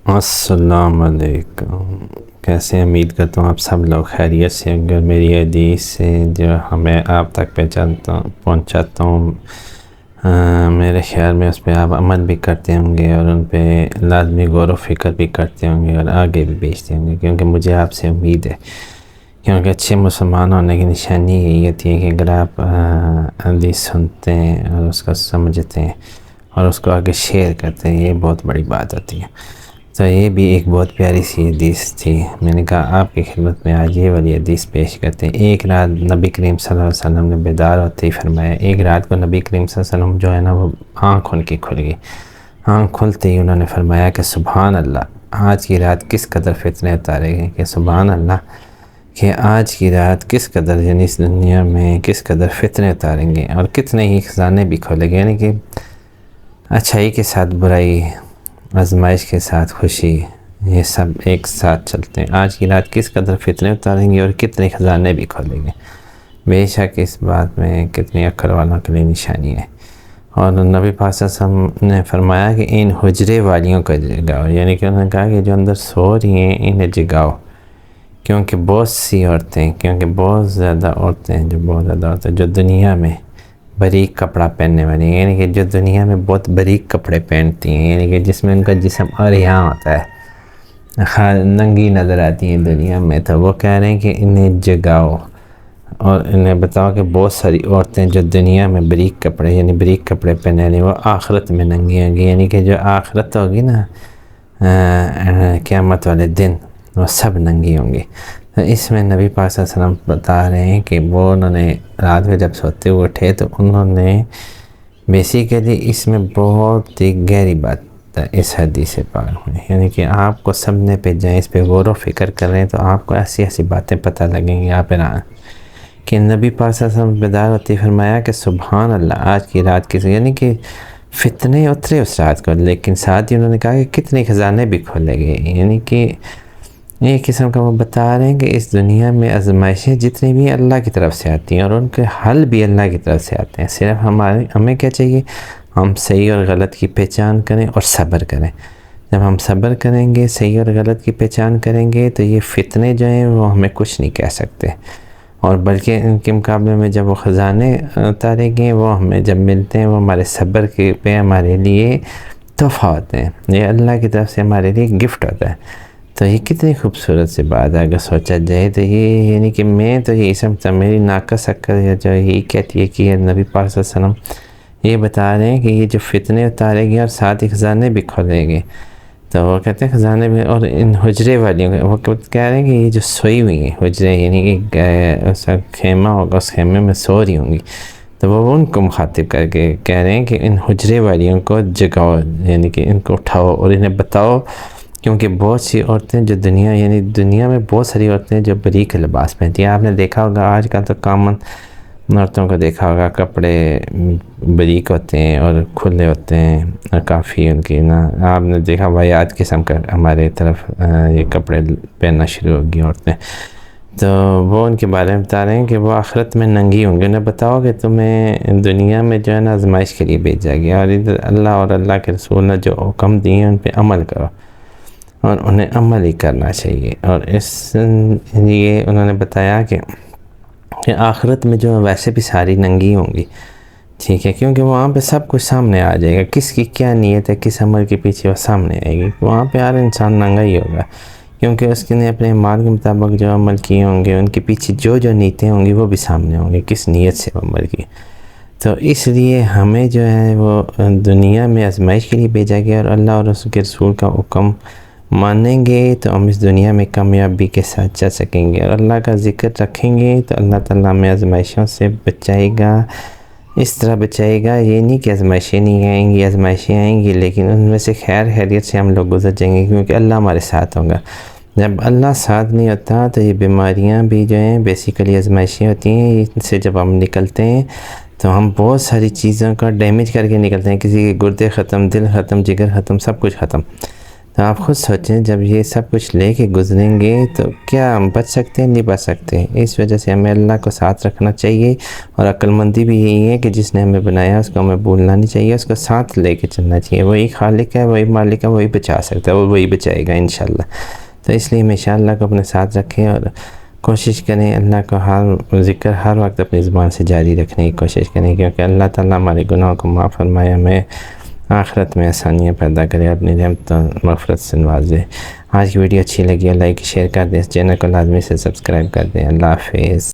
السلام علیکم۔ کیسے؟ امید کرتا ہوں آپ سب لوگ خیریت سے ہوں گے۔ میری حدیث سے جو ہمیں آپ تک پہنچاتا ہوں، میرے خیال میں اس پہ آپ عمل بھی کرتے ہوں گے اور ان پہ لازمی غور و فکر بھی کرتے ہوں گے اور آگے بھی بھیجتے ہوں گے، کیونکہ مجھے آپ سے امید ہے، کیونکہ اچھے مسلمان ہونے کی نشانی یہی ہوتی ہے کہ اگر آپ حدیث سنتے ہیں اور اس کو سمجھتے ہیں اور اس کو آگے شیئر کرتے ہیں، یہ بہت بڑی بات ہوتی ہے۔ تو یہ بھی ایک بہت پیاری سی حدیث تھی۔ میں نے کہا آپ کی خدمت میں آج یہ والی حدیث پیش کرتے ہیں۔ ایک رات نبی کریم صلی اللہ علیہ وسلم نے بیدار ہوتے ہی فرمایا، ایک رات کو نبی کریم صلی اللہ علیہ وسلم جو ہے نا وہ آنکھ ان کی کھل گئی۔ آنکھ کھلتے ہی انہوں نے فرمایا کہ سبحان اللہ، آج کی رات کس قدر فتنے اتارے گئے، کہ سبحان اللہ کہ آج کی رات کس قدر، یعنی اس دنیا میں کس قدر فتنے اتاریں گے اور کتنے ہی خزانے بھی کھولے گئے، یعنی کہ اچھائی کے ساتھ برائی، آزمائش کے ساتھ خوشی، یہ سب ایک ساتھ چلتے ہیں۔ آج کی رات کس قدر فتنے اتاریں گے اور کتنے خزانے بھی کھولیں گے۔ بے شک اس بات میں کتنی عقل والوں کے لیے نشانی ہے۔ اور نبی پاک صلی اللہ علیہ وسلم نے فرمایا کہ ان حجرے والیوں کو جگاؤ، یعنی کہ انہوں نے کہا کہ جو اندر سو رہی ہیں انہیں جگاؤ، کیونکہ بہت سی عورتیں، کیونکہ بہت زیادہ عورتیں جو دنیا میں باریک کپڑا پہننے والی ہیں، یعنی کہ جو دنیا میں بہت باریک کپڑے پہنتی ہیں، یعنی کہ جس میں ان کا جسم عریاں ہوتا ہے، ننگی نظر آتی ہیں دنیا میں، تو وہ کہہ رہے ہیں کہ انہیں جگاؤ اور انہیں بتاؤ کہ بہت ساری عورتیں جو دنیا میں باریک کپڑے پہنے والی، وہ آخرت میں ننگی ہوں گی، یعنی کہ جو آخرت ہوگی نا قیامت والے دن، وہ سب ننگی ہوں گی۔ تو اس میں نبی پاک صلی اللہ علیہ وسلم بتا رہے ہیں کہ وہ انہوں نے رات میں جب سوتے ہوئے اٹھے تو انہوں نے بیسیکلی اس میں بہت ہی گہری بات اس حدیث پاک میں، یعنی کہ آپ کو سمجھنے پہ جائیں، اس پہ غور و فکر کر رہے ہیں تو آپ کو ایسی ایسی باتیں پتہ لگیں گی آپ کہ نبی پاک صلی اللہ علیہ وسلم بیدار ہوتے فرمایا کہ سبحان اللہ، آج کی رات کسی، یعنی کہ فتنے اترے اس رات کو، لیکن ساتھ ہی انہوں نے کہا کہ کتنے خزانے بھی کھولے گئے، یعنی کہ ایک قسم کا وہ بتا رہے ہیں کہ اس دنیا میں آزمائشیں جتنی بھی اللہ کی طرف سے آتی ہیں اور ان کے حل بھی اللہ کی طرف سے آتے ہیں، صرف ہمیں کیا چاہیے، ہم صحیح اور غلط کی پہچان کریں اور صبر کریں۔ جب ہم صبر کریں گے، صحیح اور غلط کی پہچان کریں گے، تو یہ فتنے جو ہیں وہ ہمیں کچھ نہیں کہہ سکتے، اور بلکہ ان کے مقابلے میں جب وہ خزانے اتاریں گے، وہ ہمیں جب ملتے ہیں، وہ ہمارے صبر کے پہ ہمارے لیے تحفہ ہوتے ہیں، یہ اللہ کی طرف سے ہمارے لیے گفٹ ہوتا ہے۔ تو یہ کتنی خوبصورت سی بات ہے اگر سوچا جائے تو، یہ یعنی کہ میں تو یہی سمجھتا، میری ناقص عقل یا جو یہی کہتی ہے کہ نبی پاک صلی اللہ علیہ وسلم یہ بتا رہے ہیں کہ یہ جو فتنے اتارے گے اور ساتھ ہی خزانے بھی کھولیں گے، تو وہ کہتے ہیں خزانے بھی، اور ان حجرے والیوں کے وہ کہہ رہے ہیں کہ یہ جو سوئی ہوئی ہیں حجرے، یعنی کہ اس کا خیمہ ہوگا، اس خیمے میں سو رہی ہوں گی، تو وہ ان کو مخاطب کر کے کہہ رہے ہیں کہ ان حجرے والیوں کو جگاؤ، یعنی کہ ان کو اٹھاؤ اور انہیں بتاؤ، کیونکہ بہت سی عورتیں جو دنیا میں بہت ساری عورتیں جو باریک لباس پہنتی ہیں، آپ نے دیکھا ہوگا آج کل تو کامن عورتوں کو دیکھا ہوگا، کپڑے باریک ہوتے ہیں اور کھلے ہوتے ہیں، اور کافی ان کی نا، آپ نے دیکھا واحد قسم کا ہمارے طرف یہ کپڑے پہننا شروع ہوگی عورتیں، تو وہ ان کے بارے میں بتا رہے ہیں کہ وہ آخرت میں ننگی ہوں گے۔ انہیں بتاؤ کہ تمہیں دنیا میں جو ہے نا آزمائش کے لیے بھیجا گیا، اور ادھر اللہ اور اللہ کے رسول نے جو حکم دیے ہیں ان پہ عمل کرو، اور انہیں عمل ہی کرنا چاہیے۔ اور اس لیے انہوں نے بتایا کہ آخرت میں جو ویسے بھی ساری ننگی ہوں گی، ٹھیک ہے، کیونکہ وہاں پہ سب کچھ سامنے آ جائے گا، کس کی کیا نیت ہے، کس عمل کے پیچھے وہ سامنے آئے گی، وہاں پہ ہر انسان ننگا ہی ہوگا، کیونکہ اس نے اپنے اعمال کے مطابق جو عمل کیے ہوں گے، ان کے پیچھے جو نیتیں ہوں گی وہ بھی سامنے ہوں گے، کس نیت سے وہ عمل کی۔ تو اس لیے ہمیں جو ہے وہ دنیا میں آزمائش کے لیے بھیجا گیا، اور اللہ اور اس کے رسول کا حکم مانیں گے تو ہم اس دنیا میں کامیابی کے ساتھ چل سکیں گے، اور اللہ کا ذکر رکھیں گے تو اللہ تعالیٰ ہمیں آزمائشوں سے بچائے گا، اس طرح بچائے گا، یہ نہیں کہ آزمائشیں نہیں آئیں گی، آزمائشیں آئیں گی، لیکن ان میں سے خیریت سے ہم لوگ گزر جائیں گے، کیونکہ اللہ ہمارے ساتھ ہوگا۔ جب اللہ ساتھ نہیں ہوتا تو یہ بیماریاں بھی جو ہیں بیسیکلی آزمائشیں ہوتی ہیں، ان سے جب ہم نکلتے ہیں تو ہم بہت ساری چیزوں کا ڈیمیج کر کے نکلتے ہیں، کسی کے گردے ختم، دل ختم، جگر ختم، سب کچھ ختم۔ تو آپ خود سوچیں جب یہ سب کچھ لے کے گزریں گے تو کیا ہم بچ سکتے ہیں؟ نہیں بچ سکتے. اس وجہ سے ہمیں اللہ کو ساتھ رکھنا چاہیے، اور عقل مندی بھی یہی ہے کہ جس نے ہمیں بنایا اس کو ہمیں بھولنا نہیں چاہیے، اس کو ساتھ لے کے چلنا چاہیے. وہی خالق ہے، وہی مالک ہے، وہی بچا سکتا ہے، وہی بچائے گا انشاءاللہ. تو اس لیے ہمیشہ اللہ کو اپنے ساتھ رکھیں اور کوشش کریں اللہ کو ذکر ہر وقت اپنی زبان سے جاری رکھنے کی کوشش کریں، کیونکہ اللہ تعالیٰ ہمارے گناہوں کو معاف فرمائے، ہمیں آخرت میں آسانیاں پیدا کرے، اپنی رحمت و مغفرت سے نوازے. آج کی ویڈیو اچھی لگی ہے لائک شیئر کر دیں، اس چینل کو لازمی سے سبسکرائب کر دیں. اللہ حافظ.